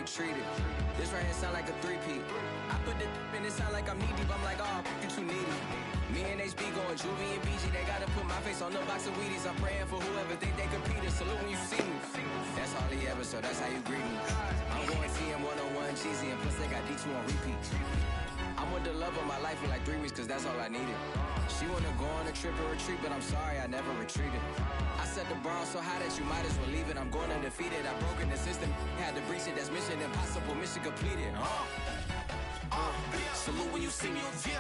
retreated. This right here sound like a three-peat. I put the in it sound like I'm knee-deep. I'm like, oh, you too needy. Me and HB going Juvie and BG. They gotta put my face on the box of Wheaties. I'm praying for whoever think they competed. Salute when you see me. That's all he ever, so that's how you greet me. I'm going TM 101 cheesy, and plus they got D2 on repeat. I'm with the love of my life in like 3 weeks, cause that's all I needed. She wanna go on a trip and retreat, but I'm sorry, I never retreated. I set the bar so high that you might as well leave it. I'm going undefeated, I broke in the system. Had to breach it, that's mission impossible, mission completed. Salute when you see me, yeah.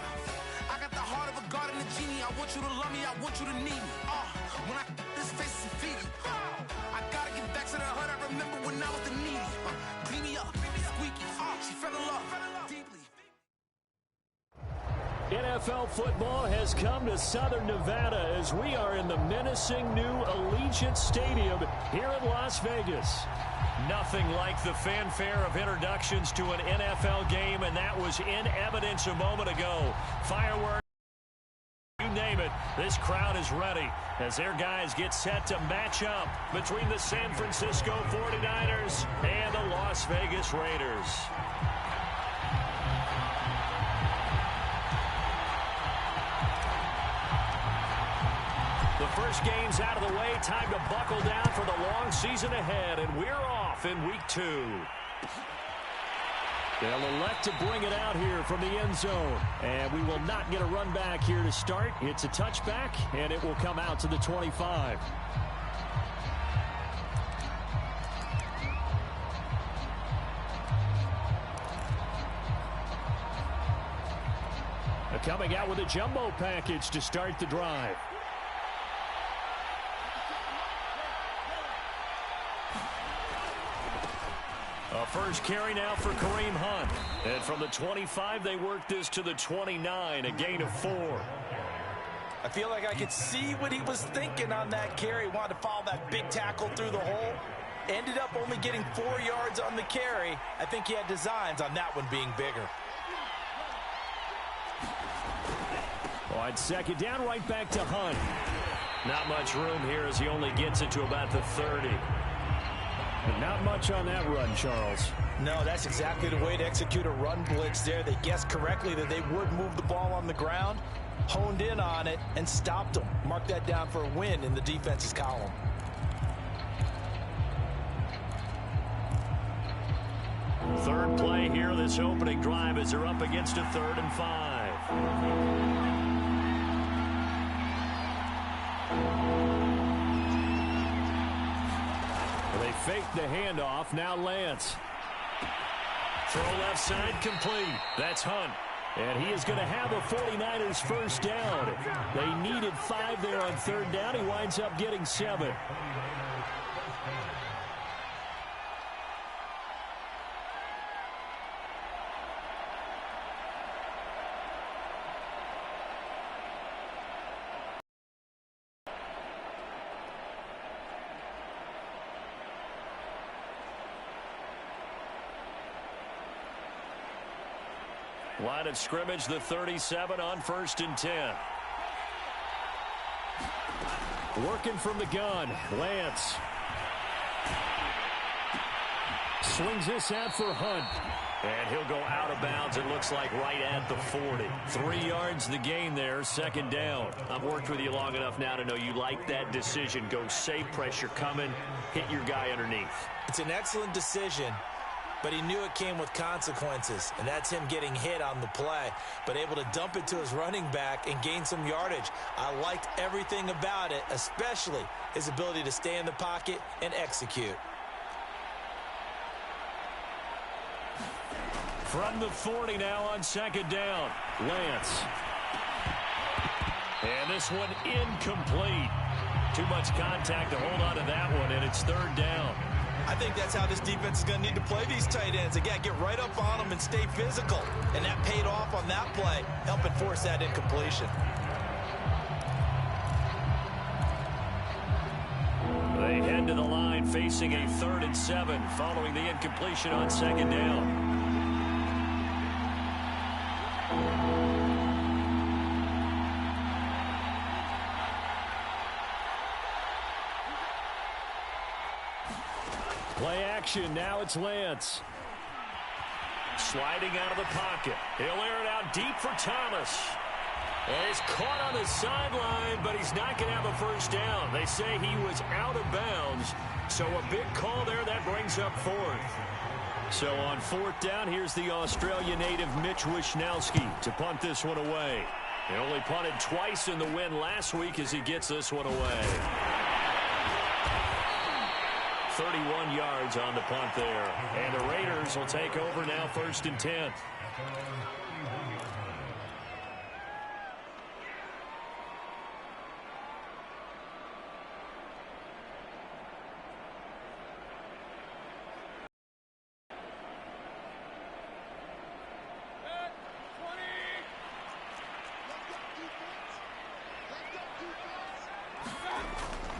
I got the heart of a god and a genie. I want you to love me, I want you to need me. When I this face is Fiji. I gotta get back to the hood, I remember when I was the needy. Clean me up, squeaky. She fell in love deeply. NFL football has come to Southern Nevada as we are in the menacing new Allegiant Stadium here in Las Vegas. Nothing like the fanfare of introductions to an NFL game, and that was in evidence a moment ago. Fireworks, you name it, this crowd is ready as their guys get set to match up between the San Francisco 49ers and the Las Vegas Raiders. The first game's out of the way. Time to buckle down for the long season ahead, and we're off in week 2. They'll elect to bring it out here from the end zone, and we will not get a run back here to start. It's a touchback, and it will come out to the 25. Coming out with a jumbo package to start the drive. A first carry now for Kareem Hunt. And from the 25, they work this to the 29, a gain of 4. I feel like I could see what he was thinking on that carry. Wanted to follow that big tackle through the hole. Ended up only getting 4 yards on the carry. I think he had designs on that one being bigger. On second down, right back to Hunt. Not much room here as he only gets it to about the 30. But not much on that run, Charles. No, that's exactly the way to execute a run blitz there. They guessed correctly that they would move the ball on the ground, honed in on it, and stopped them. Mark that down for a win in the defense's column. Third play here, this opening drive as they're up against a 3rd and 5. They fake the handoff. Now Lance. Throw left side complete. That's Hunt. And he is going to have a 49ers first down. They needed 5 there on 3rd down. He winds up getting 7. Line of scrimmage, the 37 on 1st and 10. Working from the gun, Lance. Swings this out for Hunt. And he'll go out of bounds, it looks like, right at the 40. 3 yards the gain there, 2nd down. I've worked with you long enough now to know you like that decision. Go save pressure coming, hit your guy underneath. It's an excellent decision. But he knew it came with consequences, and that's him getting hit on the play, but able to dump it to his running back and gain some yardage. I liked everything about it, especially his ability to stay in the pocket and execute. From the 40 now on 2nd down, Lance. And this one incomplete. Too much contact to hold on to that one, and it's 3rd down. I think that's how this defense is going to need to play these tight ends. Again, get right up on them and stay physical. And that paid off on that play, helping force that incompletion. They head to the line facing a 3rd and 7 following the incompletion on 2nd down. Play action. Now it's Lance. Sliding out of the pocket. He'll air it out deep for Thomas. And he's caught on the sideline, but he's not going to have a first down. They say he was out of bounds. So a big call there. That brings up fourth. So on fourth down, here's the Australia native Mitch Wishnowsky to punt this one away. He only punted twice in the win last week as he gets this one away. 31 yards on the punt there. And the Raiders will take over now, 1st and 10.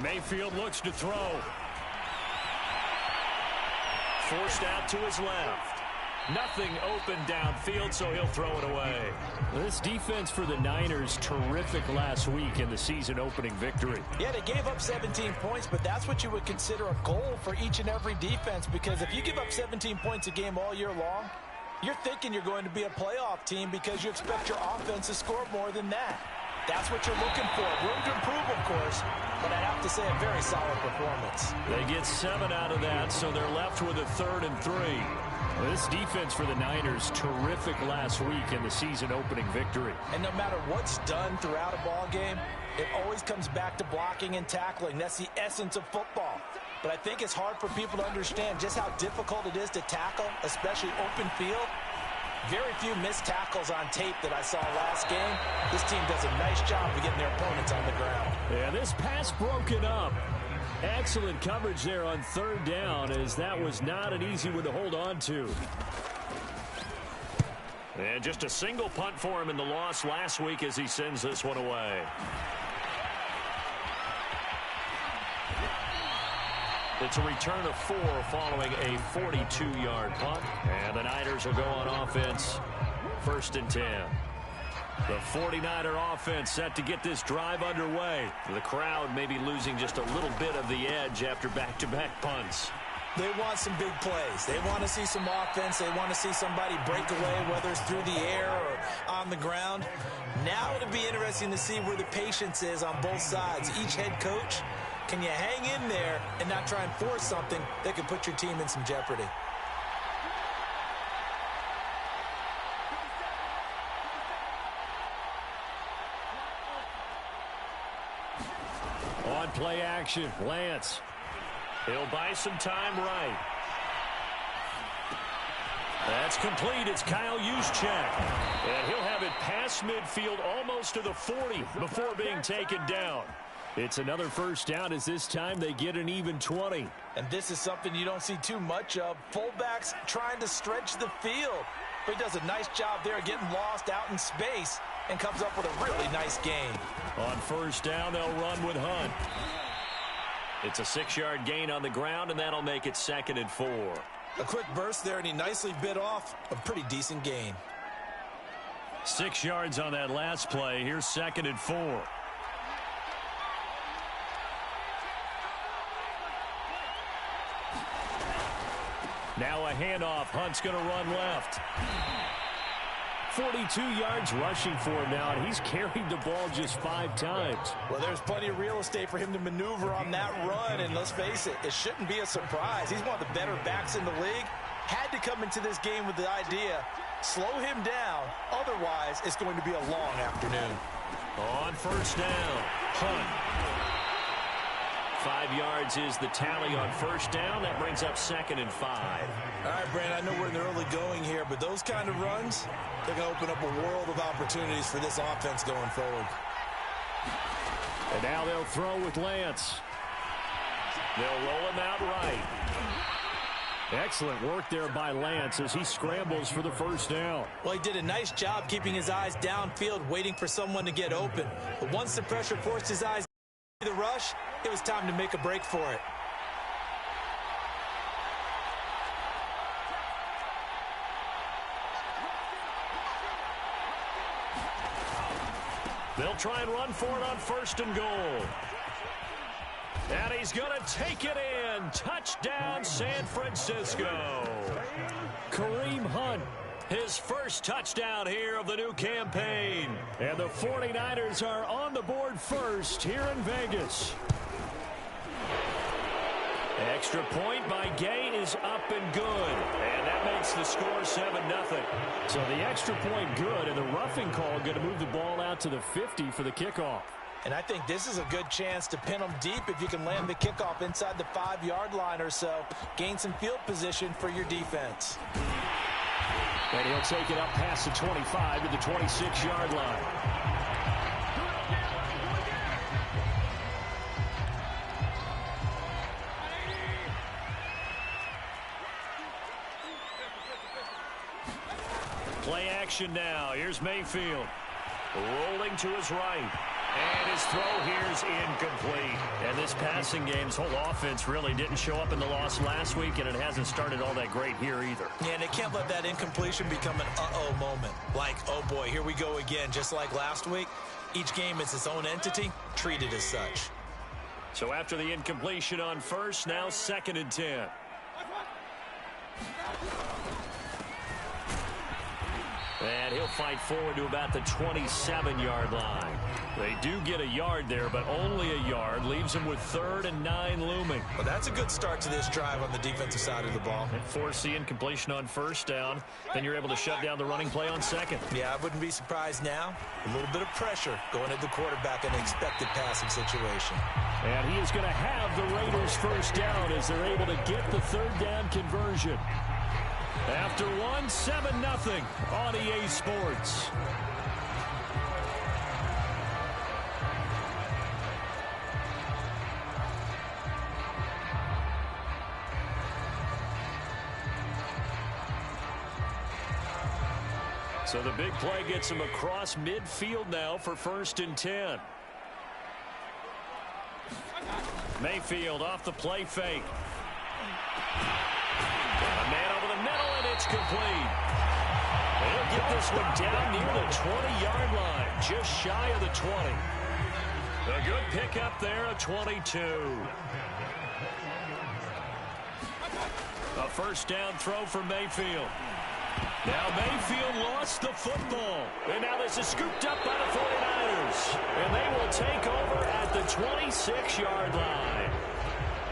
Mayfield looks to throw. Forced out to his left. Nothing open downfield, so he'll throw it away. This defense for the Niners, terrific last week in the season-opening victory. Yeah, they gave up 17 points, but that's what you would consider a goal for each and every defense, because if you give up 17 points a game all year long, you're thinking you're going to be a playoff team because you expect your offense to score more than that. That's what you're looking for. Room to improve, of course, but I have to say a very solid performance. They get 7 out of that, so they're left with a 3rd and 3. This defense for the Niners, terrific last week in the season-opening victory. And no matter what's done throughout a ball game, it always comes back to blocking and tackling. That's the essence of football. But I think it's hard for people to understand just how difficult it is to tackle, especially open field. Very few missed tackles on tape that I saw last game. This team does a nice job of getting their opponents on the ground. Yeah, this pass broken up. Excellent coverage there on 3rd down, as that was not an easy one to hold on to. And just a single punt for him in the loss last week as he sends this one away. It's a return of 4 following a 42-yard punt. And the Niners will go on offense, 1st and 10. The 49er offense set to get this drive underway. The crowd may be losing just a little bit of the edge after back-to-back punts. They want some big plays. They want to see some offense. They want to see somebody break away, whether it's through the air or on the ground. Now it'll be interesting to see where the patience is on both sides. Each head coach, can you hang in there and not try and force something that could put your team in some jeopardy? On play action, Lance. He'll buy some time right. That's complete. It's Kyle Juszczyk. And he'll have it past midfield almost to the 40 before being taken down. It's another first down as this time they get an even 20. And this is something you don't see too much of. Fullbacks trying to stretch the field. But he does a nice job there getting lost out in space and comes up with a really nice gain. On first down, they'll run with Hunt. It's a 6-yard gain on the ground, and that'll make it 2nd and 4. A quick burst there, and he nicely bit off a pretty decent gain. 6 yards on that last play. Here's 2nd and 4. Now a handoff. Hunt's going to run left. 42 yards rushing for him now, and he's carried the ball just 5 times. Well, there's plenty of real estate for him to maneuver on that run, and let's face it, it shouldn't be a surprise. He's one of the better backs in the league. Had to come into this game with the idea, slow him down, otherwise it's going to be a long afternoon. On first down, Hunt. 5 yards is the tally on first down. That brings up 2nd and 5. All right, Brandon, I know we're in the early going here, but those kind of runs, they're going to open up a world of opportunities for this offense going forward. And now they'll throw with Lance. They'll roll him out right. Excellent work there by Lance as he scrambles for the first down. Well, he did a nice job keeping his eyes downfield, waiting for someone to get open. But once the pressure forced his eyes to the rush, it was time to make a break for it. They'll try and run for it on 1st and goal. And he's going to take it in. Touchdown, San Francisco. Kareem Hunt His first touchdown here of the new campaign. And the 49ers are on the board first here in Vegas. Extra point by Gay is up and good. And that makes the score 7-0. So the extra point good, and the roughing call going to move the ball out to the 50 for the kickoff. And I think this is a good chance to pin them deep if you can land the kickoff inside the 5-yard line or so. Gain some field position for your defense. And he'll take it up past the 25 to the 26-yard line. Play action now. Here's Mayfield. Rolling to his right. And his throw here is incomplete. And this passing game's whole offense really didn't show up in the loss last week, and it hasn't started all that great here either. Yeah, and they can't let that incompletion become an uh-oh moment. Like, oh boy, here we go again, just like last week. Each game is its own entity, treated as such. So after the incompletion on first, now 2nd and 10. And he'll fight forward to about the 27-yard line. They do get a yard there, but only a yard. Leaves them with 3rd and 9 looming. Well, that's a good start to this drive on the defensive side of the ball. And force the incompletion on first down. Then you're able to shut down the running play on second. Yeah, I wouldn't be surprised now. A little bit of pressure going at the quarterback in an expected passing situation. And he is going to have the Raiders first down as they're able to get the 3rd down conversion. After 7-0 on EA Sports. So the big play gets him across midfield now for 1st and 10. Mayfield off the play fake. A man over the middle, and it's complete. He'll get this one down near the 20-yard line, just shy of the 20. A good pickup there, a 22. A first down throw for Mayfield. Now Mayfield lost the football. And now this is scooped up by the 49ers. And they will take over at the 26-yard line.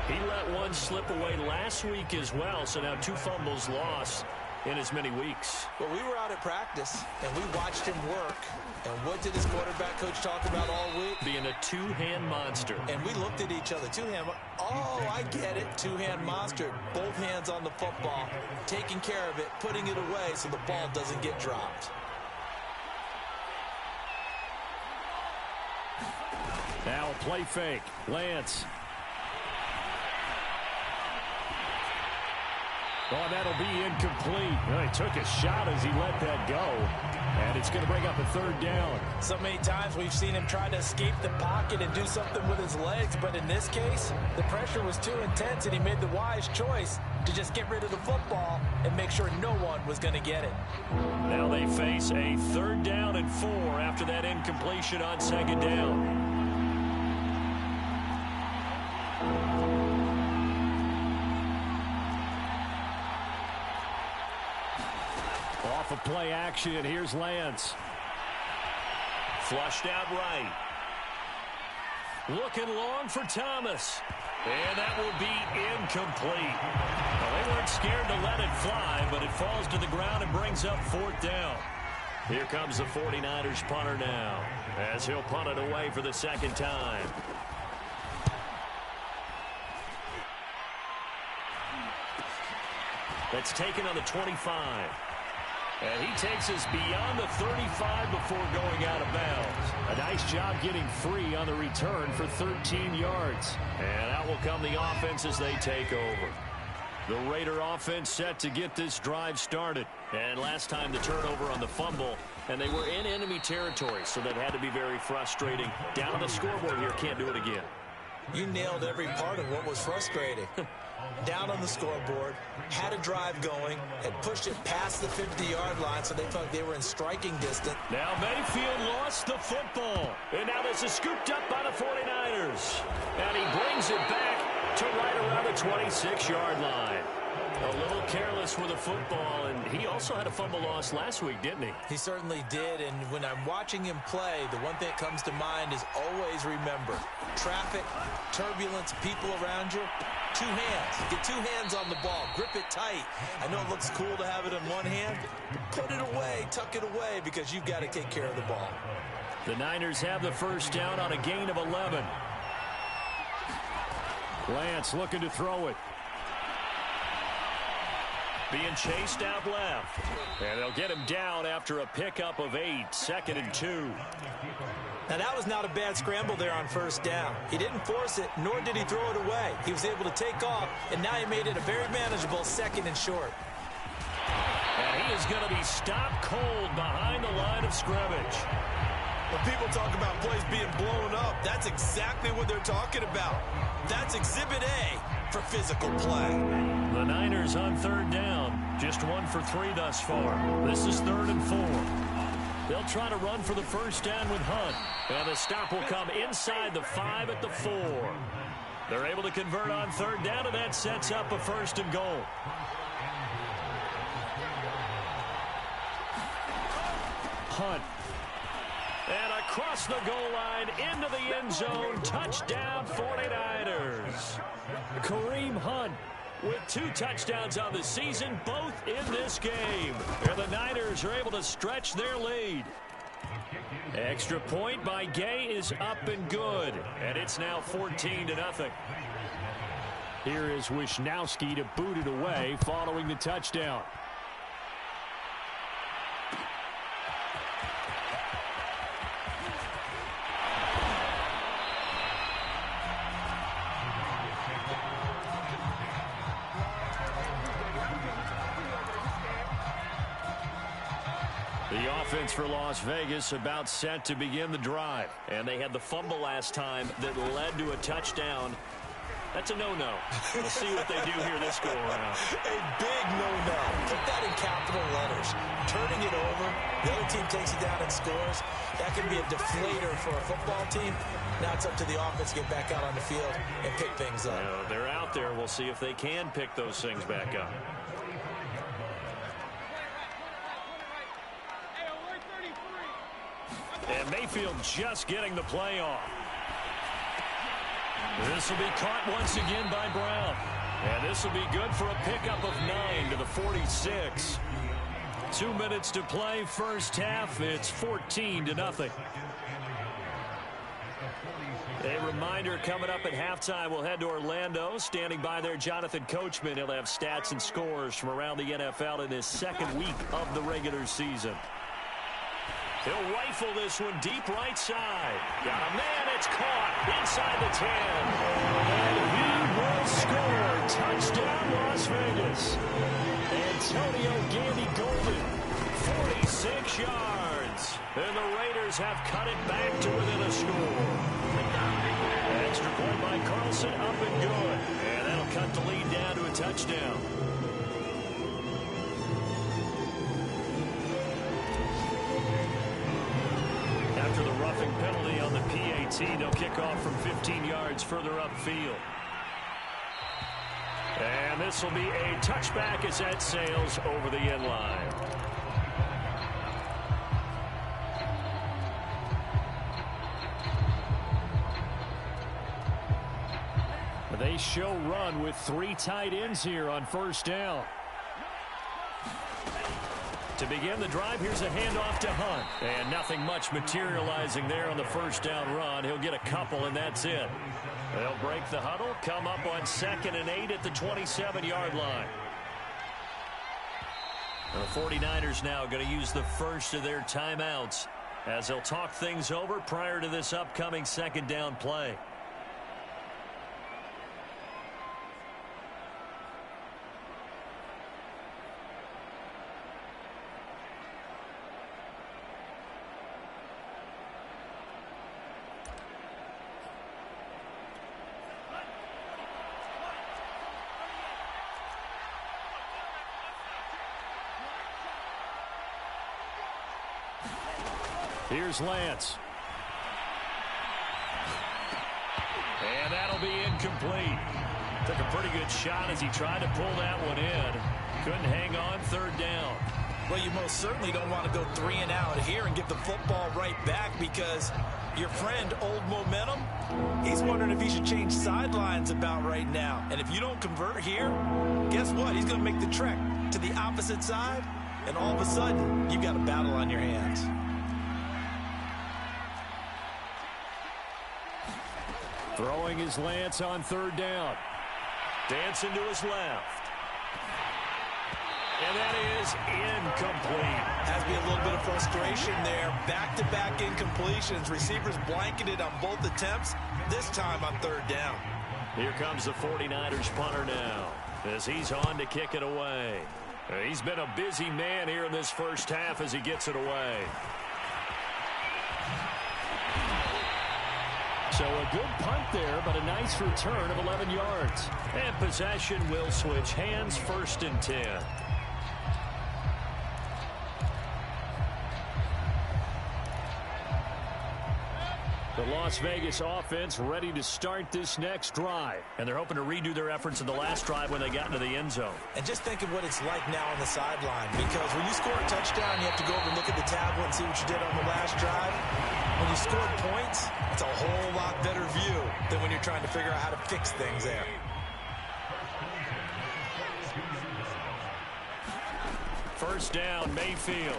He let one slip away last week as well, so now 2 fumbles lost in as many weeks. Well, we were out at practice, and we watched him work. And what did his quarterback coach talk about all week? Being a two-hand monster. And we looked at each other. Two-hand. Oh, I get it. Two-hand monster. Both hands on the football, taking care of it, putting it away so the ball doesn't get dropped. Now a play fake. Lance. Oh, that'll be incomplete. Well, he took a shot as he let that go. And it's going to bring up a 3rd down. So many times we've seen him try to escape the pocket and do something with his legs. But in this case, the pressure was too intense, and he made the wise choice to just get rid of the football and make sure no one was going to get it. Now they face a 3rd down and 4 after that incompletion on 2nd down. Off of play action, here's Lance. Flushed out right. Looking long for Thomas. And that will be incomplete. Well, they weren't scared to let it fly, but it falls to the ground and brings up 4th down. Here comes the 49ers punter now, as he'll punt it away for the 2nd time. That's taken on the 25. And he takes us beyond the 35 before going out of bounds. A nice job getting free on the return for 13 yards. And out will come the offense as they take over. The Raider offense set to get this drive started. And last time the turnover on the fumble, and they were in enemy territory, so that had to be very frustrating. Down on the scoreboard here, can't do it again. You nailed every part of what was frustrating. Down on the scoreboard, had a drive going, had pushed it past the 50-yard line, so they felt like they were in striking distance. Now Mayfield lost the football. And now this is scooped up by the 49ers. And he brings it back to right around the 26-yard line. A little careless with a football, and he also had a fumble loss last week, didn't he? He certainly did, and when I'm watching him play, the one thing that comes to mind is always remember, traffic, turbulence, people around you, two hands. Get two hands on the ball. Grip it tight. I know it looks cool to have it in one hand. Put it away. Tuck it away because you've got to take care of the ball. The Niners have the first down on a gain of 11. Lance looking to throw it. Being chased out left. And they'll get him down after a pickup of 8. 2nd and 2. Now, that was not a bad scramble there on first down. He didn't force it, nor did he throw it away. He was able to take off, and now he made it a very manageable 2nd and short. And he is going to be stopped cold behind the line of scrimmage. When people talk about plays being blown up, that's exactly what they're talking about. That's Exhibit A for physical play. The Niners on 3rd down. Just 1 for 3 thus far. This is 3rd and 4. They'll try to run for the first down with Hunt. And the stop will come inside the 5 at the 4. They're able to convert on 3rd down, and that sets up a 1st and goal. Hunt. And across the goal line, into the end zone, touchdown 49ers. Kareem Hunt with 2 touchdowns on the season, both in this game. And the Niners are able to stretch their lead. Extra point by Gay is up and good. And it's now 14-0. Here is Wisnowski to boot it away following the touchdown. The offense for Las Vegas about set to begin the drive. And they had the fumble last time that led to a touchdown. That's a no-no. We'll see what they do here this go-around. A big no-no. Put that in capital letters. Turning it over, the other team takes it down and scores. That can be a deflator for a football team. Now it's up to the offense to get back out on the field and pick things up. They're out there. We'll see if they can pick those things back up. And Mayfield just getting the play off. This will be caught once again by Brown. And this will be good for a pickup of 9 to the 46. 2 minutes to play, first half. It's 14-0. A reminder coming up at halftime, we'll head to Orlando. Standing by there, Jonathan Coachman. He'll have stats and scores from around the NFL in his 2nd week of the regular season. He'll rifle this one deep right side. Got a man, it's caught inside the 10. And he will score. Touchdown, Las Vegas. Antonio Gandy Golden, 46 yards. And the Raiders have cut it back to within a score. Extra point by Carlson, up and good. And that'll cut the lead down to a touchdown. After the roughing penalty on the PAT, they'll kick off from 15 yards further upfield. And this will be a touchback as that sails over the end line. They show run with 3 tight ends here on first down. To begin the drive, here's a handoff to Hunt. And nothing much materializing there on the first down run. He'll get a couple, and that's it. They'll break the huddle, come up on 2nd and 8 at the 27-yard line. The 49ers now going to use the first of their timeouts as they'll talk things over prior to this upcoming 2nd down play. Here's Lance. And that'll be incomplete. Took a pretty good shot as he tried to pull that one in. Couldn't hang on, third down. Well, you most certainly don't want to go 3 and out here and give the football right back, because your friend, Old Momentum, he's wondering if he should change sidelines about right now. And if you don't convert here, guess what? He's going to make the trek to the opposite side, and all of a sudden, you've got a battle on your hands. Throwing his Lance on third down. Dancing to his left. And that is incomplete. Has to be a little bit of frustration there. Back-to-back incompletions. Receivers blanketed on both attempts, this time on third down. Here comes the 49ers punter now, as he's on to kick it away. He's been a busy man here in this first half as he gets it away. So a good punt there, but a nice return of 11 yards. And possession will switch hands, 1st and 10. The Las Vegas offense ready to start this next drive. And they're hoping to redo their efforts in the last drive when they got into the end zone. And just think of what it's like now on the sideline, because when you score a touchdown, you have to go over and look at the tablet and see what you did on the last drive. When you scored points, it's a whole lot better view than when you're trying to figure out how to fix things there. First down, Mayfield.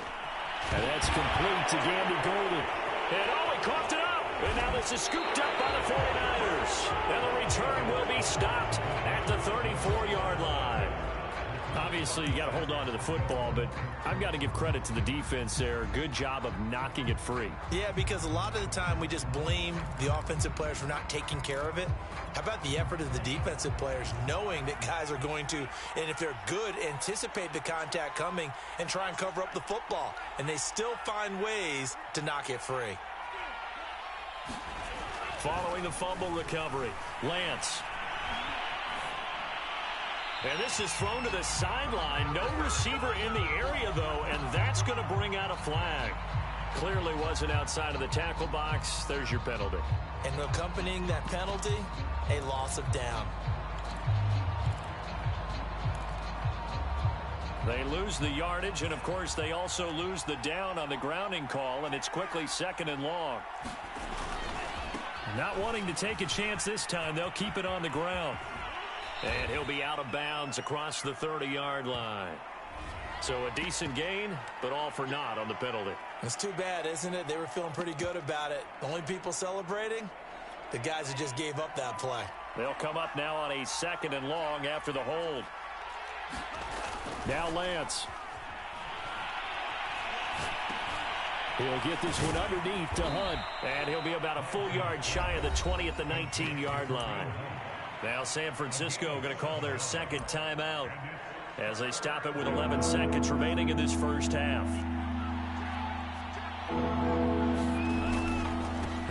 And that's complete to Gandy Golden. And he coughed it up. And now this is scooped up by the 49ers. And the return will be stopped at the 34-yard line. Obviously, you got to hold on to the football, but I've got to give credit to the defense there. Good job of knocking it free. Yeah, because a lot of the time we just blame the offensive players for not taking care of it. How about the effort of the defensive players, knowing that guys are going to, and if they're good, anticipate the contact coming and try and cover up the football. And they still find ways to knock it free. Following the fumble recovery, Lance. And this is thrown to the sideline. No receiver in the area, though, and that's going to bring out a flag. Clearly wasn't outside of the tackle box. There's your penalty. And accompanying that penalty, a loss of down. They lose the yardage, and, of course, they also lose the down on the grounding call, and it's quickly 2nd and long. Not wanting to take a chance this time, they'll keep it on the ground. And he'll be out of bounds across the 30-yard line. So a decent gain, but all for naught on the penalty. It's too bad, isn't it? They were feeling pretty good about it. The only people celebrating, the guys who just gave up that play. They'll come up now on a 2nd and long after the hold. Now Lance. He'll get this one underneath to Hunt. And he'll be about a full yard shy of the 20 at the 19-yard line. Now San Francisco going to call their 2nd timeout as they stop it with 11 seconds remaining in this first half.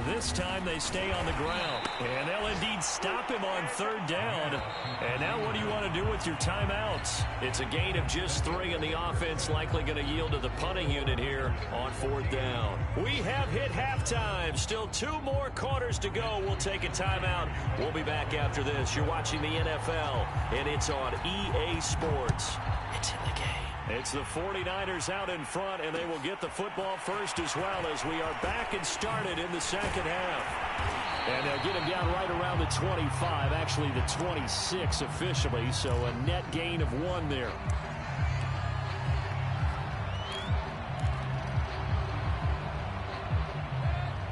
This time they stay on the ground, and they'll indeed stop him on 3rd down. And now what do you want to do with your timeouts? It's a gain of just 3, and the offense likely going to yield to the punting unit here on 4th down. We have hit halftime. Still 2 more quarters to go. We'll take a timeout. We'll be back after this. You're watching the NFL, and it's on EA Sports. It's in the game. It's the 49ers out in front, and they will get the football first as well, as we are back and started in the 2nd half. And they'll get him down right around the 25, actually the 26 officially, so a net gain of 1 there.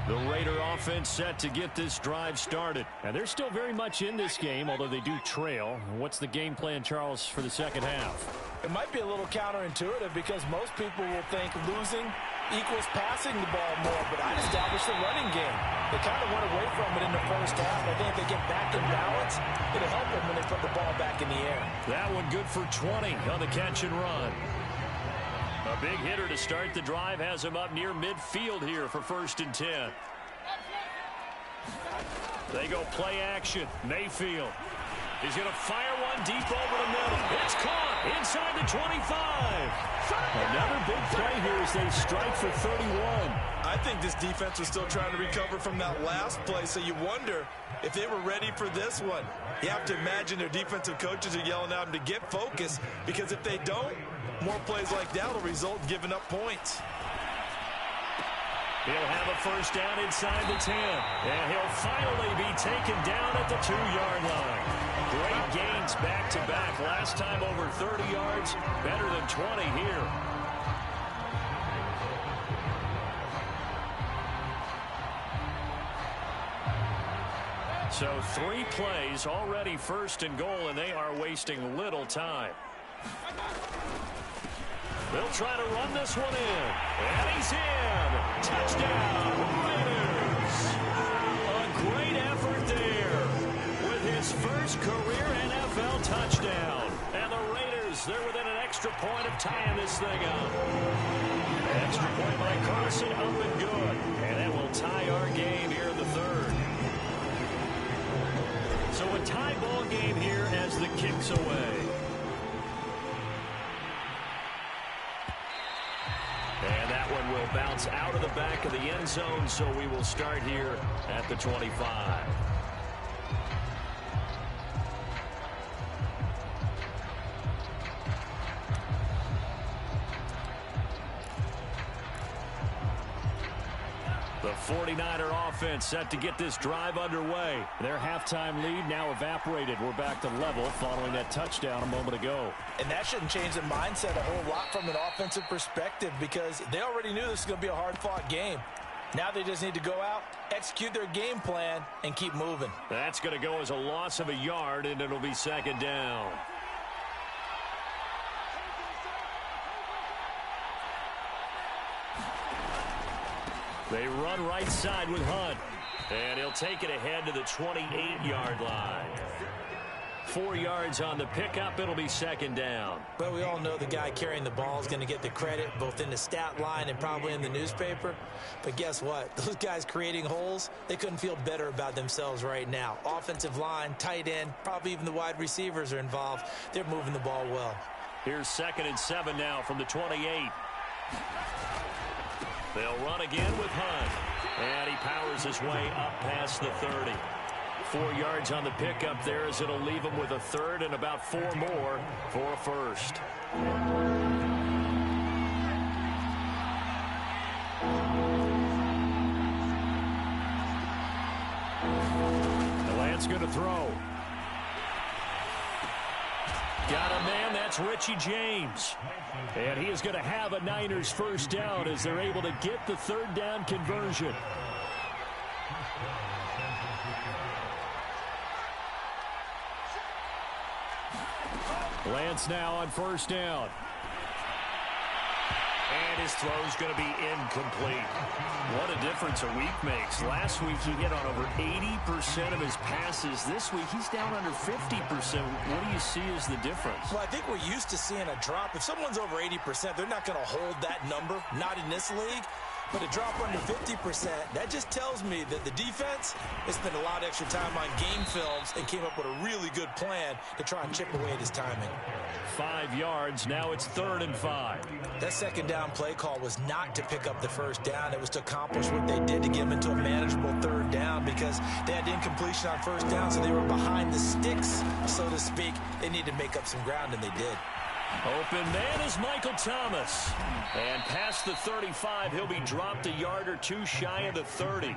The Raider offense set to get this drive started. And they're still very much in this game, although they do trail. What's the game plan, Charles, for the 2nd half? It might be a little counterintuitive because most people will think losing equals passing the ball more, but I'd establish the running game. They kind of went away from it in the first half. I think if they get back in balance, it'll help them when they put the ball back in the air. That one good for 20 on the catch and run. A big hitter to start the drive has him up near midfield here for 1st and 10. They go play action. Mayfield. He's going to fire one deep over the middle. It's caught. Inside the 25. Another big play here as they strike for 31. I think this defense was still trying to recover from that last play, so you wonder if they were ready for this one. You have to imagine their defensive coaches are yelling at them to get focused, because if they don't, more plays like that will result in giving up points. He'll have a first down inside the 10. And he'll finally be taken down at the 2-yard line. Great gains back-to-back. Last time over 30 yards, better than 20 here. So 3 plays, already first and goal, and they are wasting little time. They'll try to run this one in. And he's in. Touchdown, Raiders. A great effort there with his first career NFL touchdown. And the Raiders, they're within an extra point of tying this thing up. Extra point by Carson, up and good. And that will tie our game here in the third. So a tie ball game here as the kick's away. And that one will bounce out of the back of the end zone, so we will start here at the 25. The 49er offense set to get this drive underway. Their halftime lead now evaporated. We're back to level following that touchdown a moment ago. And that shouldn't change the mindset a whole lot from an offensive perspective, because they already knew this was going to be a hard-fought game. Now they just need to go out, execute their game plan, and keep moving. That's going to go as a loss of a yard, and it'll be second down. They run right side with Hunt. And he'll take it ahead to the 28-yard line. 4 yards on the pickup. It'll be second down. But we all know the guy carrying the ball is going to get the credit, both in the stat line and probably in the newspaper. But guess what? Those guys creating holes, they couldn't feel better about themselves right now. Offensive line, tight end, probably even the wide receivers are involved. They're moving the ball well. Here's 2nd and 7 now from the 28. They'll run again with Hunt. And he powers his way up past the 30. 4 yards on the pickup there, as it'll leave him with a third and about 4 more for a first. The Lance going to throw. Got a man, that's Richie James. And he is going to have a Niners first down as they're able to get the third down conversion. Lance now on first down. And his throw's going to be incomplete. What a difference a week makes. Last week he hit on over 80% of his passes. This week he's down under 50%. What do you see as the difference? Well, I think we're used to seeing a drop. If someone's over 80%, they're not going to hold that number. Not in this league. But a drop under 50%, that just tells me that the defense has spent a lot of extra time on game films and came up with a really good plan to try and chip away at his timing. 5 yards. Now it's 3rd and 5. That second down play call was not to pick up the first down. It was to accomplish what they did to get them into a manageable third down, because they had incompletion on first down, so they were behind the sticks, so to speak. They needed to make up some ground, and they did. Open man is Michael Thomas. And past the 35, he'll be dropped a yard or two shy of the 30.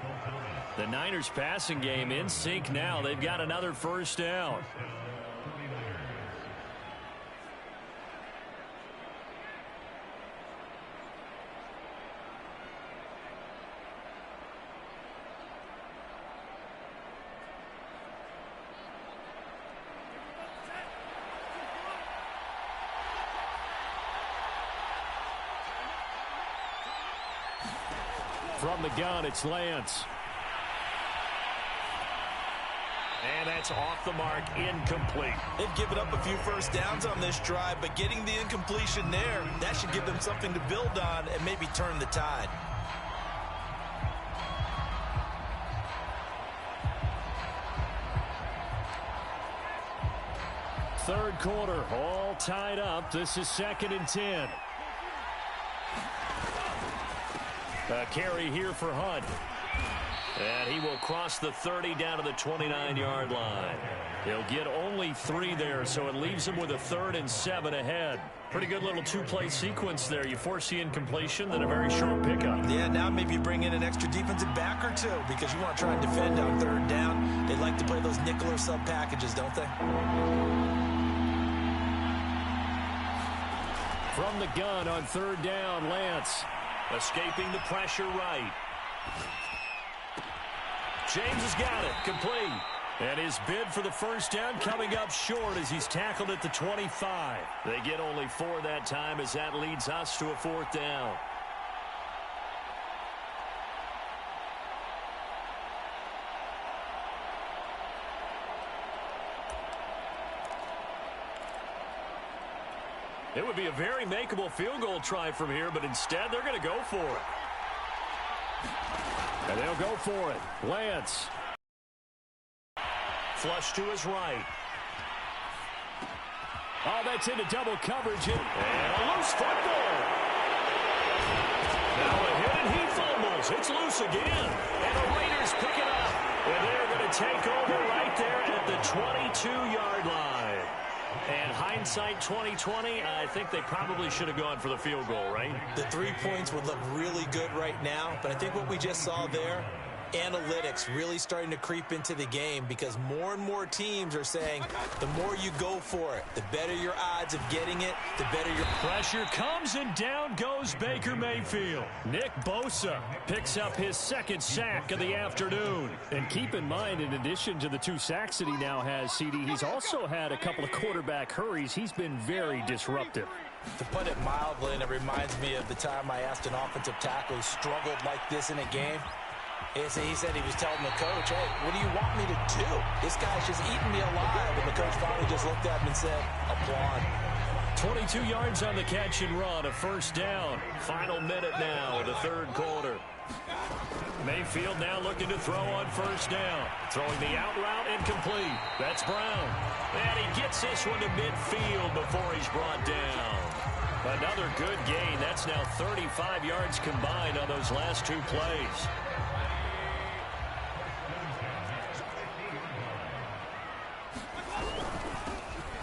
The Niners passing game in sync now. They've got another first down. From the gun, it's Lance. And that's off the mark, incomplete. They've given up a few first downs on this drive, but getting the incompletion there, that should give them something to build on and maybe turn the tide. third quarter, all tied up. This is 2nd and 10. A carry here for Hunt. And he will cross the 30 down to the 29-yard line. He'll get only 3 there, so it leaves him with a 3rd and 7 ahead. Pretty good little two-play sequence there. You force the incompletion, then a very short pickup. Yeah, now maybe you bring in an extra defensive back or two because you want to try and defend on 3rd down. They like to play those nickel or sub packages, don't they? From the gun on 3rd down, Lance. Escaping the pressure right. James has got it. Complete. And his bid for the first down coming up short as he's tackled at the 25. They get only 4 that time as that leads us to a 4th down. It would be a very makeable field goal try from here, but instead they're going to go for it. And they'll go for it. Lance. Flush to his right. Oh, that's into double coverage. And a loose football. Now a hit and he fumbles. It's loose again. And the Raiders pick it up. And they're going to take over right there at the 22-yard line. And hindsight 2020, I think they probably should have gone for the field goal, right? The 3 points would look really good right now, but I think what we just saw there, analytics really starting to creep into the game because more and more teams are saying the more you go for it, the better your odds of getting it, the better your... Pressure comes and down goes Baker Mayfield. Nick Bosa picks up his 2nd sack of the afternoon. And keep in mind, in addition to the 2 sacks that he now has, CD, he's also had a couple of quarterback hurries. He's been very disruptive. To put it mildly, and it reminds me of the time I asked an offensive tackle who struggled like this in a game. He said he was telling the coach, hey, what do you want me to do? This guy's just eating me alive. And the coach finally just looked at him and said, applaud. 22 yards on the catch and run, a 1st down. Final minute now of the 3rd quarter. Mayfield now looking to throw on 1st down. Throwing the out route incomplete. That's Brown. And he gets this one to midfield before he's brought down. Another good gain. That's now 35 yards combined on those last 2 plays.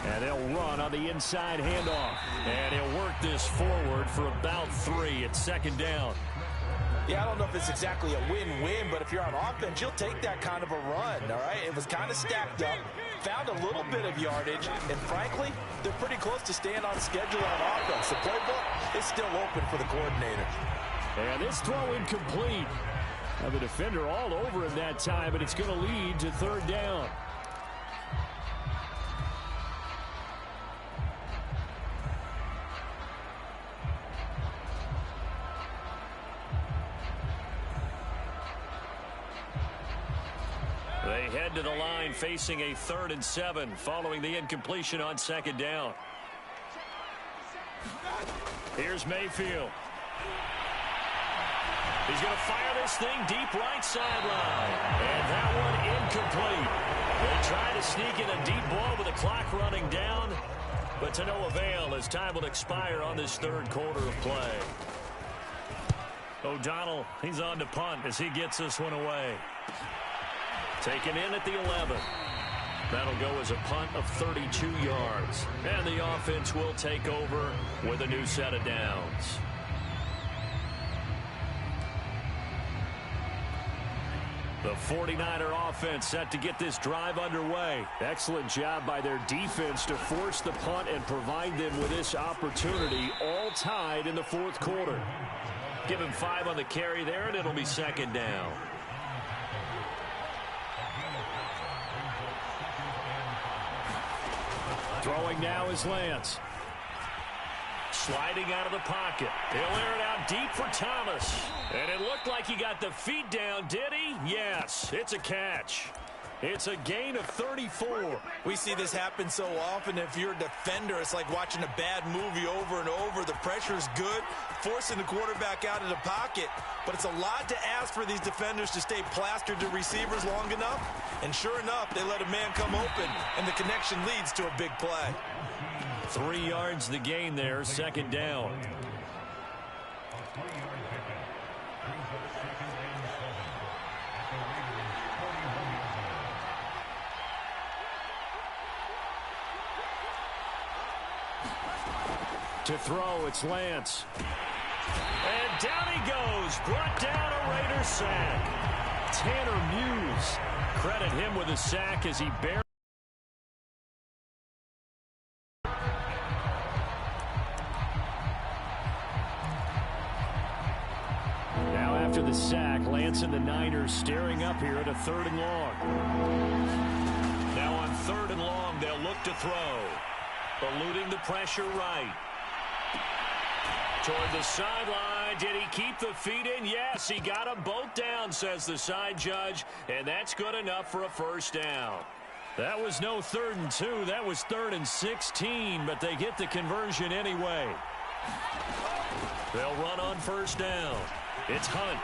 And they'll run on the inside handoff. And he'll work this forward for about 3 at 2nd down. Yeah, I don't know if it's exactly a win-win, but if you're on offense, you'll take that kind of a run, all right? It was kind of stacked up, found a little bit of yardage, and frankly, they're pretty close to staying on schedule on offense. The playbook is still open for the coordinator. And this throw incomplete. Now the defender all over him that time, and it's going to lead to 3rd down. They head to the line facing a 3rd and 7 following the incompletion on 2nd down. Here's Mayfield. He's going to fire this thing deep right sideline. And that one incomplete. They try to sneak in a deep ball with the clock running down, but to no avail as time will expire on this 3rd quarter of play. O'Donnell, he's on to punt as he gets this one away. Taken in at the 11. That'll go as a punt of 32 yards. And the offense will take over with a new set of downs. The 49er offense set to get this drive underway. Excellent job by their defense to force the punt and provide them with this opportunity, all tied in the 4th quarter. Give him 5 on the carry there, and it'll be 2nd down. Throwing now is Lance. Sliding out of the pocket. He'll air it out deep for Thomas. And it looked like he got the feet down, did he? Yes, it's a catch. It's a gain of 34. We see this happen so often. If you're a defender, it's like watching a bad movie over and over. The pressure's good, forcing the quarterback out of the pocket. But it's a lot to ask for these defenders to stay plastered to receivers long enough. And sure enough, they let a man come open, and the connection leads to a big play. 3 yards the gain there, second down. To throw, it's Lance. And down he goes. Brought down a Raider sack. Tanner Muse. Credit him with a sack as he barely. Now after the sack, Lance and the Niners staring up here at a 3rd and long. Now on 3rd and long, they'll look to throw. Eluding the pressure right. Toward the sideline. Did he keep the feet in? Yes, he got them both down, says the side judge, and that's good enough for a first down. That was no 3rd and 2. That was 3rd and 16, but they get the conversion anyway. They'll run on first down. It's Hunt.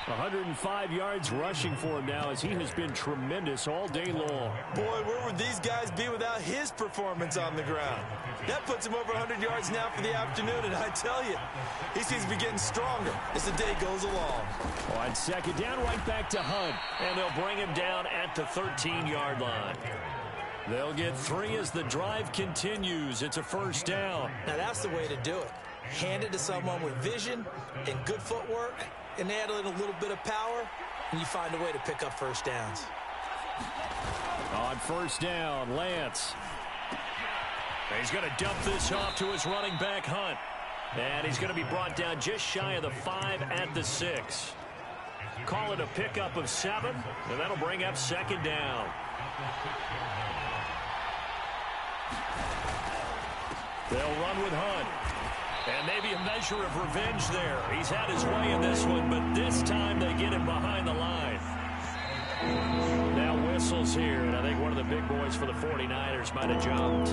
105 yards rushing for him now as he has been tremendous all day long. Boy, where would these guys be without his performance on the ground? That puts him over 100 yards now for the afternoon, and I tell you, he seems to be getting stronger as the day goes along. On second down, right back to Hunt, and they'll bring him down at the 13-yard line. They'll get 3 as the drive continues. It's a first down. Now that's the way to do it. Hand it to someone with vision and good footwork, and add in a little bit of power, and you find a way to pick up first downs. On first down, Lance. He's going to dump this off to his running back, Hunt. And he's going to be brought down just shy of the 5 at the 6. Call it a pickup of 7, and that'll bring up second down. They'll run with Hunt. And maybe a measure of revenge there. He's had his way in this one, but this time they get him behind the line. Now whistles here, and I think one of the big boys for the 49ers might have jumped.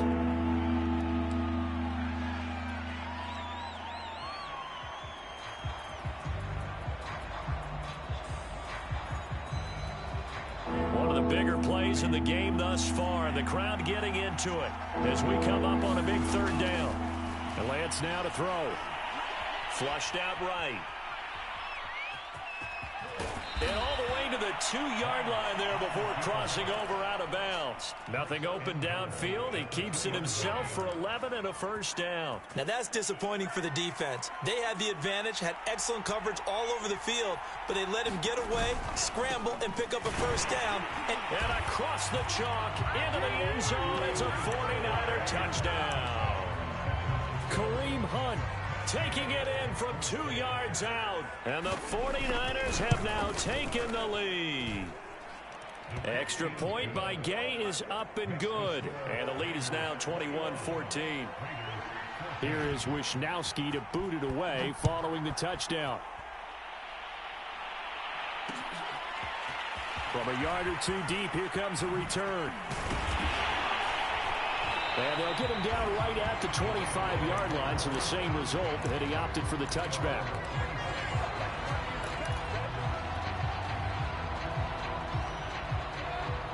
One of the bigger plays in the game thus far, and the crowd getting into it as we come up on a big 3rd down. And Lance now to throw. Flushed out right. And all the way to the 2-yard line there before crossing over out of bounds. Nothing open downfield. He keeps it himself for 11 and a first down. Now that's disappointing for the defense. They had the advantage, had excellent coverage all over the field, but they let him get away, scramble, and pick up a first down. And across the chalk into the end zone. It's a 49er touchdown. Kareem Hunt taking it in from 2 yards out. And the 49ers have now taken the lead. Extra point by Gay is up and good. And the lead is now 21-14. Here is Wisnowski to boot it away following the touchdown. From a yard or 2 deep, here comes a return. And they'll get him down right at the 25-yard line, so the same result, and he opted for the touchback.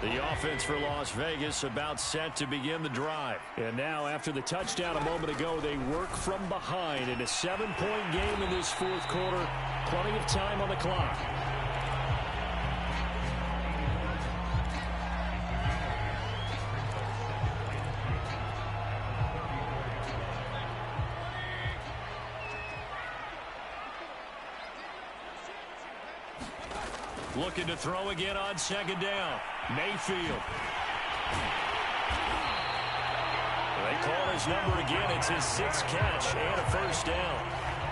The offense for Las Vegas about set to begin the drive. And now, after the touchdown a moment ago, they work from behind in a 7-point game in this 4th quarter. Plenty of time on the clock. Looking to throw again on second down. Mayfield. They call his number again. It's his 6th catch and a first down.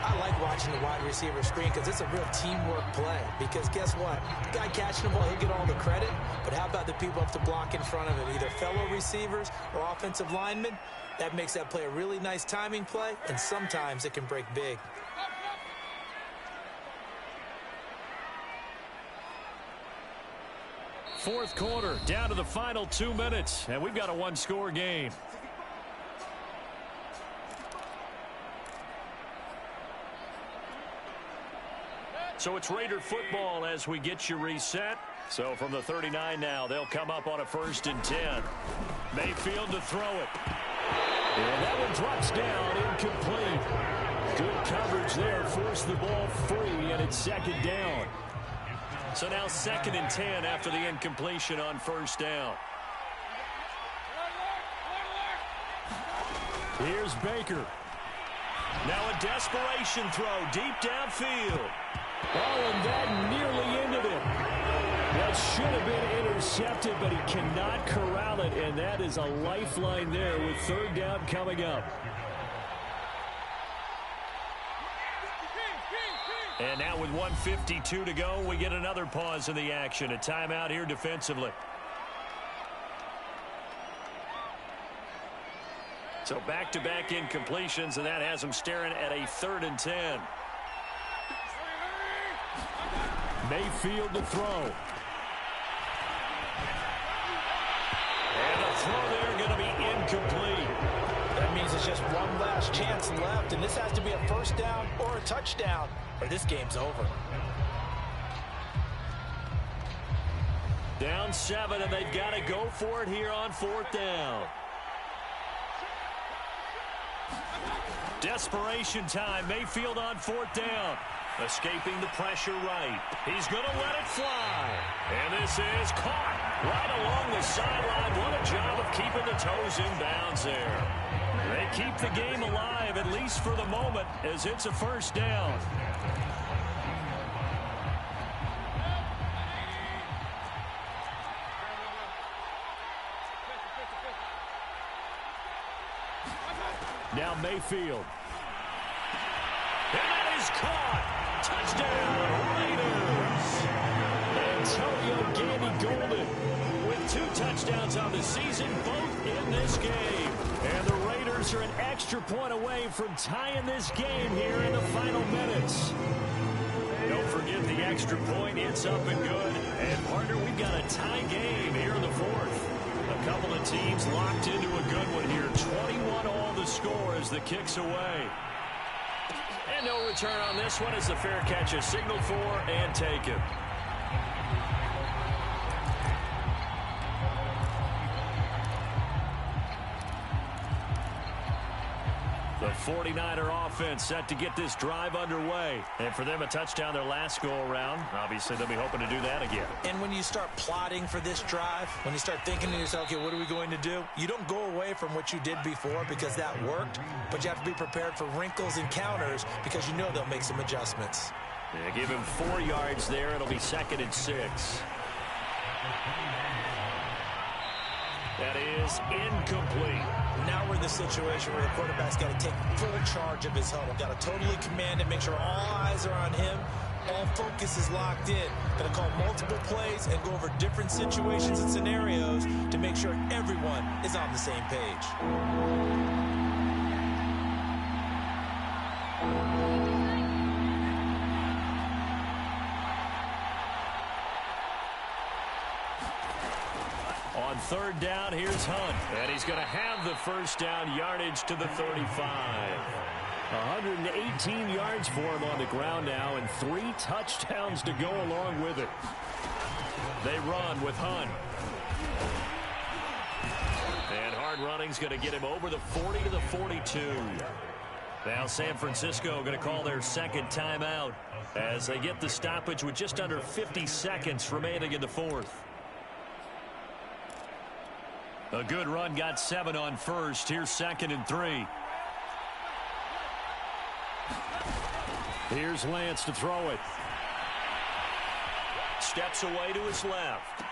I like watching the wide receiver screen because it's a real teamwork play. Because guess what? The guy catching the ball, he'll get all the credit. But how about the people up to block in front of him? Either fellow receivers or offensive linemen. That makes that play a really nice timing play. And sometimes it can break big. Fourth quarter, down to the final 2 minutes, and we've got a one-score game. So it's Raider football as we get you reset. So from the 39 now, they'll come up on a 1st and 10. Mayfield to throw it. And that one drops down, incomplete. Good coverage there, forced the ball free, and it's 2nd down. So now 2nd and 10 after the incompletion on 1st down. Here's Baker. Now a desperation throw deep downfield. Oh, and that nearly ended it. That should have been intercepted, but he cannot corral it, and that is a lifeline there with 3rd down coming up. And now with 1:52 to go, we get another pause in the action. A timeout here defensively. So back-to-back incompletions, and that has them staring at a 3rd and 10. Mayfield to throw. And the throw there going to be incomplete. That means it's just one last chance left, and this has to be a 1st down or a touchdown, or this game's over. Down 7, and they've got to go for it here on 4th down. Desperation time. Mayfield on 4th down. Escaping the pressure right. He's going to let it fly. And this is caught right along the sideline. What a job of keeping the toes in bounds there. They keep the game alive, at least for the moment, as it's a 1st down. Now Mayfield. And that is caught. Touchdown, Raiders. Antonio Gandy-Golden with 2 touchdowns on the season, both in this game. And the Raiders are an extra point away from tying this game here in the final minutes. Don't forget the extra point. It's up and good. And, partner, we've got a tie game here in the 4th. A couple of teams locked into a good one here. 21 all the score as the kick's away. And no return on this one as the fair catch is signaled for and taken. The 49er offense set to get this drive underway. And for them, a touchdown their last go-around. Obviously, they'll be hoping to do that again. And when you start plotting for this drive, when you start thinking to yourself, okay, what are we going to do? You don't go away from what you did before because that worked, but you have to be prepared for wrinkles and counters because you know they'll make some adjustments. Yeah, give him 4 yards there. It'll be 2nd and 6. That is incomplete. Now we're in the situation where the quarterback's got to take full charge of his huddle. Got to totally command it, make sure all eyes are on him. All focus is locked in. Got to call multiple plays and go over different situations and scenarios to make sure everyone is on the same page. On 3rd down, here's Hunt. And he's going to have the 1st down yardage to the 35. 118 yards for him on the ground now and 3 touchdowns to go along with it. They run with Hunt. And hard running's going to get him over the 40 to the 42. Now San Francisco going to call their 2nd timeout as they get the stoppage with just under 50 seconds remaining in the 4th. A good run, got 7 on 1st. Here's 2nd and 3. Here's Lance to throw it. Steps away to his left.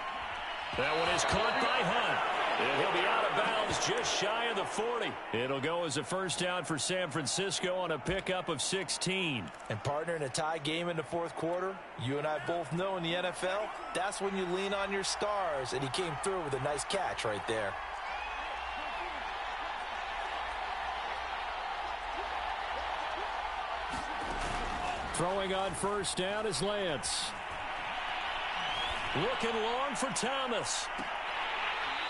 That one is caught by Hunt. And he'll be out of bounds just shy of the 40. It'll go as a 1st down for San Francisco on a pickup of 16. And partner, in a tie game in the 4th quarter, you and I both know in the NFL, that's when you lean on your stars. And he came through with a nice catch right there. Throwing on 1st down is Lance. Looking long for Thomas.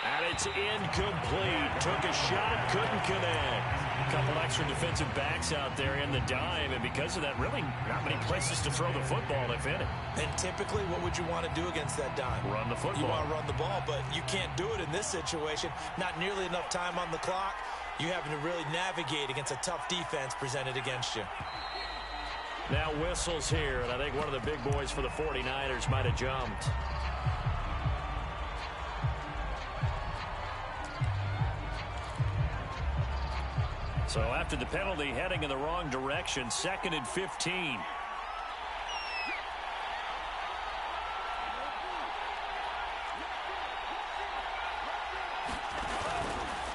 And it's incomplete. Took a shot, couldn't connect. A couple extra defensive backs out there in the dime, and because of that, really not many places to throw the football, if any. And typically, what would you want to do against that dime? Run the football. You want to run the ball, but you can't do it in this situation. Not nearly enough time on the clock. You having to really navigate against a tough defense presented against you. Now whistles here, and I think one of the big boys for the 49ers might have jumped. So after the penalty, heading in the wrong direction, 2nd and 15.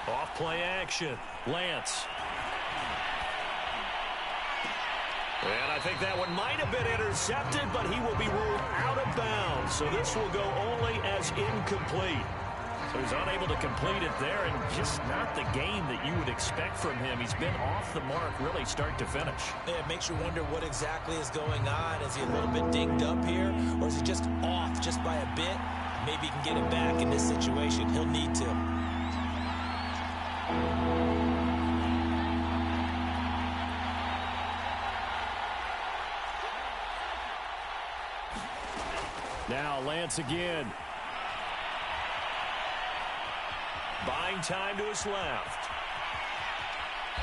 Off play action. Lance. And I think that one might have been intercepted, but he will be ruled out of bounds. So this will go only as incomplete. So he's unable to complete it there, and just not the game that you would expect from him. He's been off the mark really start to finish. Yeah, it makes you wonder what exactly is going on. Is he a little bit dinged up here, or is he just off just by a bit? Maybe he can get it back in this situation. He'll need to. Now Lance again. Buying time to his left.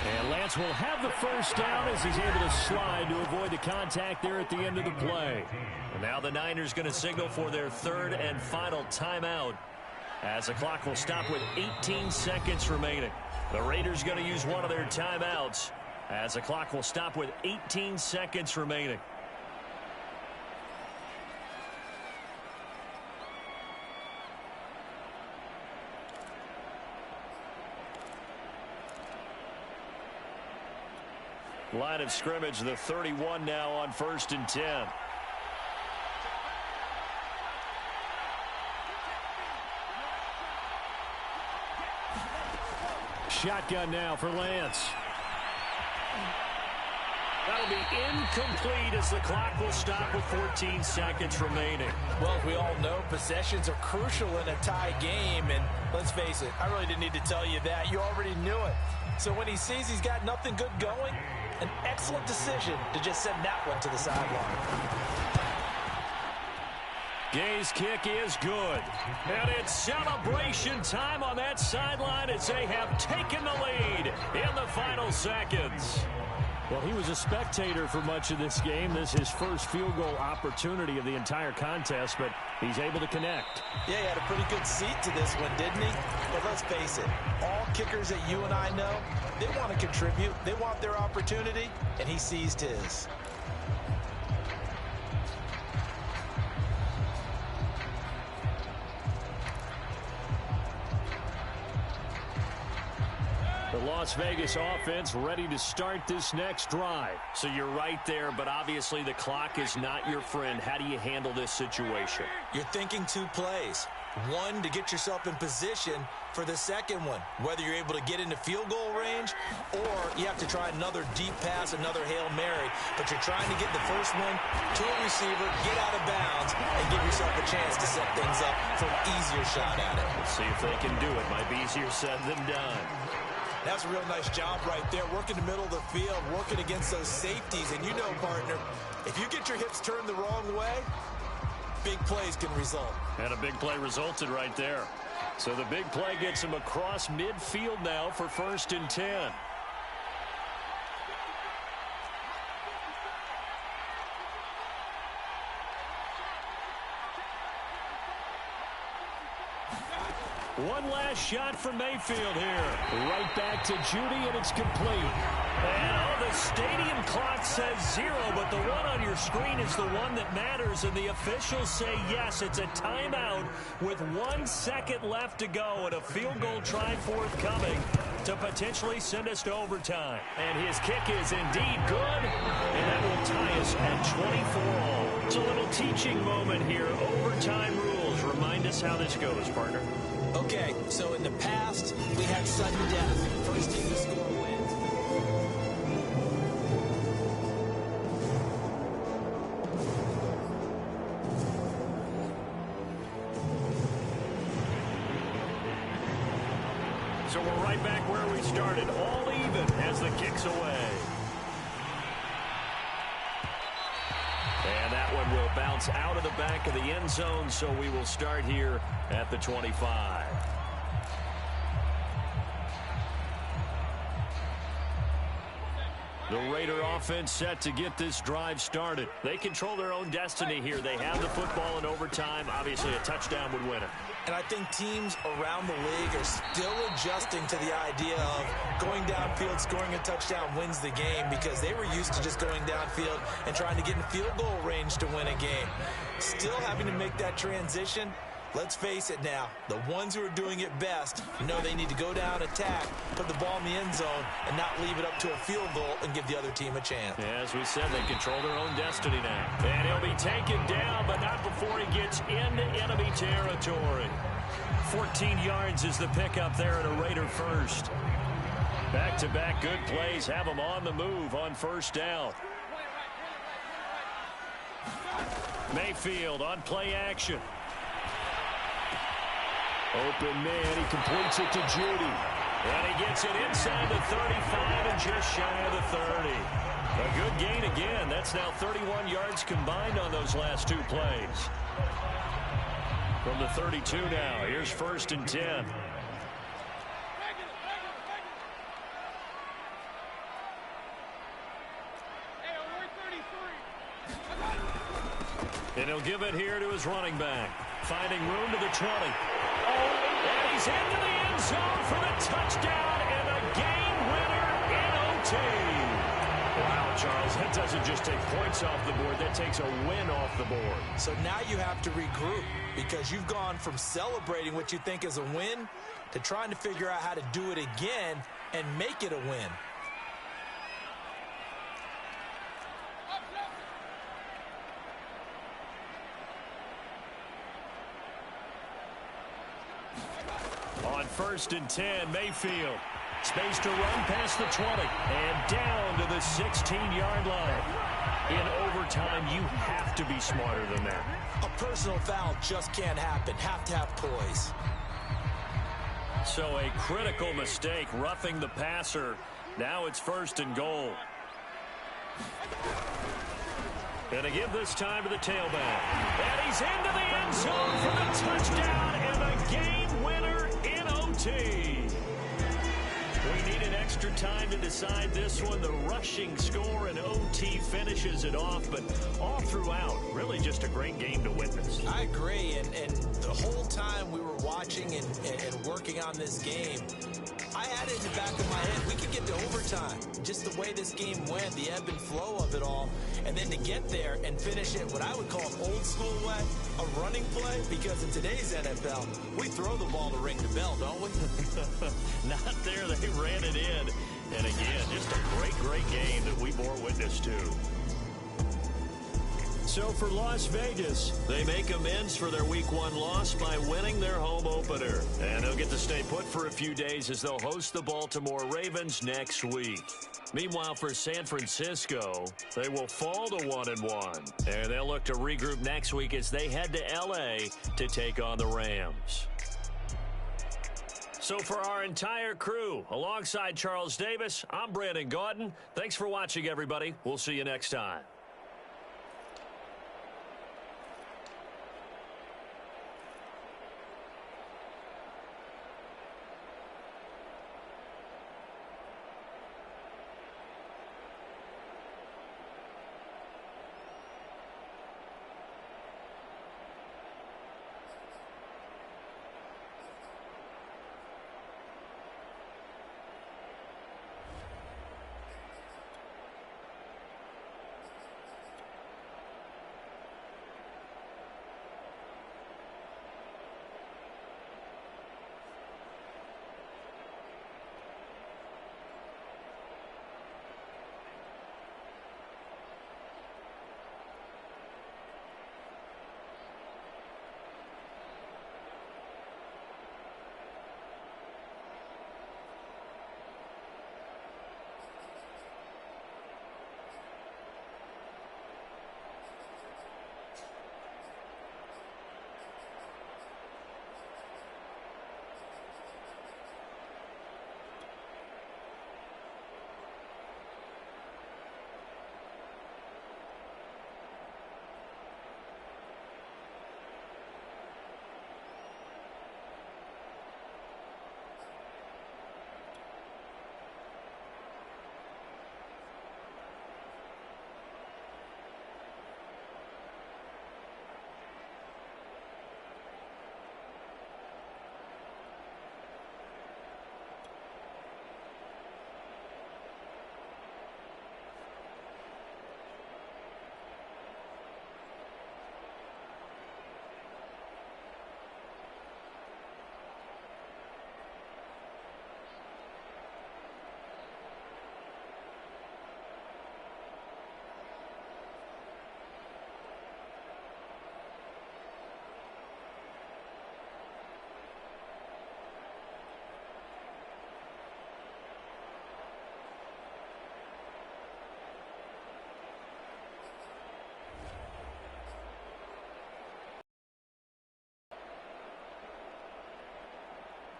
And Lance will have the first down as he's able to slide to avoid the contact there at the end of the play. And now the Niners going to signal for their 3rd and final timeout as the clock will stop with 18 seconds remaining. The Raiders going to use one of their timeouts as the clock will stop with 18 seconds remaining. Line of scrimmage, the 31 now on 1st and 10. Shotgun now for Lance. That'll be incomplete as the clock will stop with 14 seconds remaining. Well, as we all know, possessions are crucial in a tie game, and let's face it, I really didn't need to tell you that. You already knew it. So when he sees he's got nothing good going, an excellent decision to just send that one to the sideline. Gay's kick is good. And it's celebration time on that sideline as they have taken the lead in the final seconds. Well, he was a spectator for much of this game. This is his first field goal opportunity of the entire contest, but he's able to connect. Yeah, he had a pretty good seat to this one, didn't he? But let's face it, all kickers that you and I know, they want to contribute. They want their opportunity, and he seized his. The Las Vegas offense ready to start this next drive. So you're right there, but obviously the clock is not your friend. How do you handle this situation? You're thinking 2 plays. One, to get yourself in position for the second one, whether you're able to get into field goal range or you have to try another deep pass, another Hail Mary, but you're trying to get the first one to a receiver, get out of bounds, and give yourself a chance to set things up for an easier shot at it. Let's see if they can do it. Might be easier said than done. That's a real nice job right there, working the middle of the field, working against those safeties. And you know, partner, if you get your hips turned the wrong way, big plays can result. And a big play resulted right there. So the big play gets him across midfield now for 1st and 10. One last shot from Mayfield here. Right back to Judy, and it's complete. And the stadium clock says 0, but the one on your screen is the one that matters, and the officials say yes, it's a timeout with 1 second left to go and a field goal try forthcoming to potentially send us to overtime. And his kick is indeed good, and that will tie us at 24-all. It's a little teaching moment here. Overtime rules. Remind us how this goes, partner. Okay, so in the past, we had sudden death. First team to score wins. So we're right back where we started, all even as the kick's away. And that one will bounce out of the back of the end zone, so we will start here at the 25. The Raider offense set to get this drive started. They control their own destiny here. They have the football in overtime. Obviously, a touchdown would win it. And I think teams around the league are still adjusting to the idea of going downfield, scoring a touchdown wins the game, because they were used to just going downfield and trying to get in field goal range to win a game. Still having to make that transition. Let's face it now, the ones who are doing it best know they need to go down, attack, put the ball in the end zone, and not leave it up to a field goal and give the other team a chance. Yeah, as we said, they control their own destiny now. And he'll be taken down, but not before he gets into enemy territory. 14 yards is the pickup there at a Raider first. Back-to-back good plays have them on the move on first down. Mayfield on play action. Open man, he completes it to Judy. And he gets it inside the 35 and just shy of the 30. A good gain again. That's now 31 yards combined on those last two plays. From the 32 now, here's 1st and 10. And he'll give it here to his running back. Finding room to the 20. And he's into the end zone for the touchdown and a game winner in OT. Wow, Charles, that doesn't just take points off the board. That takes a win off the board. So now you have to regroup, because you've gone from celebrating what you think is a win to trying to figure out how to do it again and make it a win. On 1st and 10, Mayfield. Space to run past the 20 and down to the 16-yard line. In overtime, you have to be smarter than that. A personal foul just can't happen. Have to have poise. So a critical mistake, roughing the passer. Now it's 1st and goal. And to give this time to the tailback. And he's into the end zone for the touchdown and a game winner in OT. We need an extra time to decide this one. The rushing score in OT finishes it off, but all throughout, really just a great game to witness. I agree, and the whole time we were watching and working on this game, I had it in the back of my head, we could get to overtime. Just the way this game went, the ebb and flow of it all, and then to get there and finish it what I would call an old school way, a running play, because in today's NFL, we throw the ball to ring the bell, don't we? Not there, they ran it in. And again, just a great game that we bore witness to. So for Las Vegas, they make amends for their Week 1 loss by winning their home opener. And they'll get to stay put for a few days as they'll host the Baltimore Ravens next week. Meanwhile, for San Francisco, they will fall to 1-1. And they'll look to regroup next week as they head to L.A. to take on the Rams. So for our entire crew, alongside Charles Davis, I'm Brandon Gaudin. Thanks for watching, everybody. We'll see you next time.